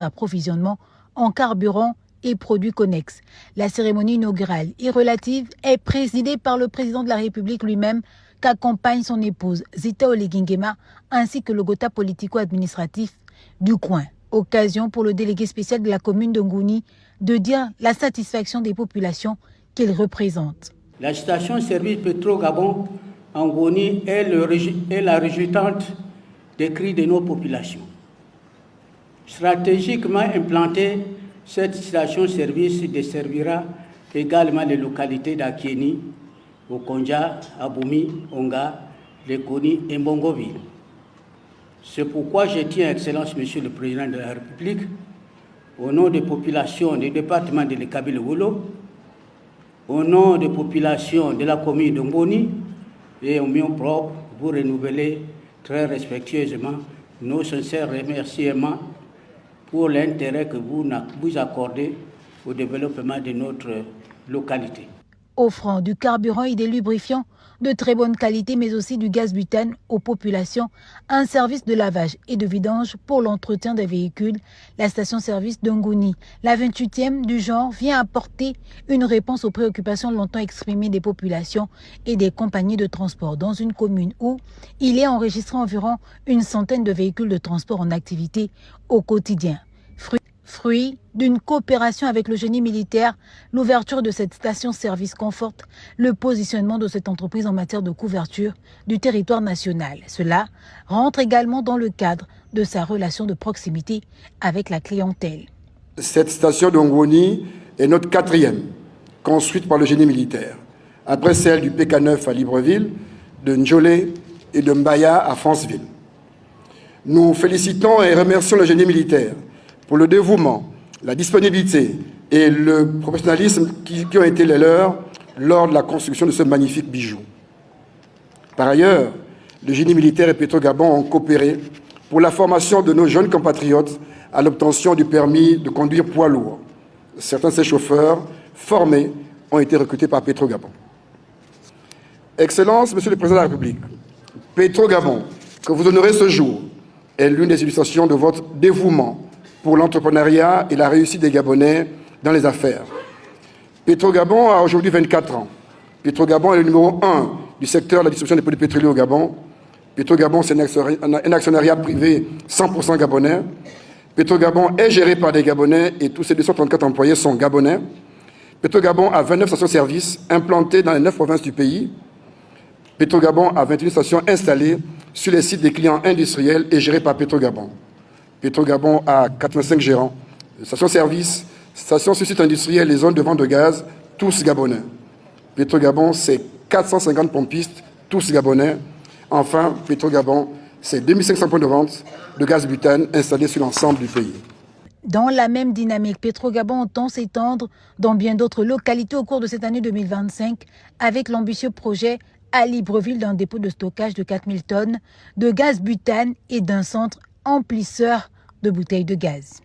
d'approvisionnement en carburant et produits connexes. La cérémonie inaugurale et relative est présidée par le président de la République lui-même, qu'accompagne son épouse Zita Oligingema ainsi que le Gotha politico-administratif du coin. Occasion pour le délégué spécial de la commune de Ngouni de dire la satisfaction des populations qu'il représente. La station-service Petro-Gabon en Ngouni est la résultante des cris de nos populations. Stratégiquement implantée, cette station-service desservira également les localités d'Akieni, Okonja, Aboumi, Onga, Lekoni et Mbongoville. C'est pourquoi je tiens, Excellence, Monsieur le Président de la République, au nom des populations du département de l'Ekabi-le-Wolo, au nom des populations de la commune de Ngoni et au mien propre, vous renouveler très respectueusement nos sincères remerciements pour l'intérêt que vous accordez au développement de notre localité. Offrant du carburant et des lubrifiants de très bonne qualité, mais aussi du gaz butane aux populations, un service de lavage et de vidange pour l'entretien des véhicules, la station-service de Ngouni, la 28e du genre, vient apporter une réponse aux préoccupations longtemps exprimées des populations et des compagnies de transport dans une commune où il est enregistré environ une centaine de véhicules de transport en activité au quotidien. Fruit d'une coopération avec le génie militaire, l'ouverture de cette station-service conforte le positionnement de cette entreprise en matière de couverture du territoire national. Cela rentre également dans le cadre de sa relation de proximité avec la clientèle. Cette station de Ngouni est notre 4e, construite par le génie militaire, après celle du PK9 à Libreville, de Njolé et de Mbaya à Franceville. Nous félicitons et remercions le génie militaire pour le dévouement, la disponibilité et le professionnalisme qui ont été les leurs lors de la construction de ce magnifique bijou. Par ailleurs, le génie militaire et Petro-Gabon ont coopéré pour la formation de nos jeunes compatriotes à l'obtention du permis de conduire poids lourd. Certains de ces chauffeurs formés ont été recrutés par Petro-Gabon. Excellence, Monsieur le Président de la République, Petro-Gabon, que vous honorez ce jour, est l'une des illustrations de votre dévouement pour l'entrepreneuriat et la réussite des Gabonais dans les affaires. Petro-Gabon a aujourd'hui 24 ans. Petro-Gabon est le numéro 1 du secteur de la distribution des produits pétroliers au Gabon. Petro-Gabon, c'est un actionnariat privé 100% gabonais. Petro-Gabon est géré par des Gabonais et tous ses 234 employés sont gabonais. Petro-Gabon a 29 stations-service implantées dans les 9 provinces du pays. Petro-Gabon a 21 stations installées sur les sites des clients industriels et gérées par Petro-Gabon. Petro-Gabon a 85 gérants, stations-service, stations sur site industriel, les zones de vente de gaz, tous gabonais. Petro-Gabon, c'est 450 pompistes, tous gabonais. Enfin, Petro-Gabon, c'est 2500 points de vente de gaz butane installés sur l'ensemble du pays. Dans la même dynamique, Petro-Gabon entend s'étendre dans bien d'autres localités au cours de cette année 2025 avec l'ambitieux projet à Libreville d'un dépôt de stockage de 4000 tonnes de gaz butane et d'un centre emplisseur de bouteilles de gaz.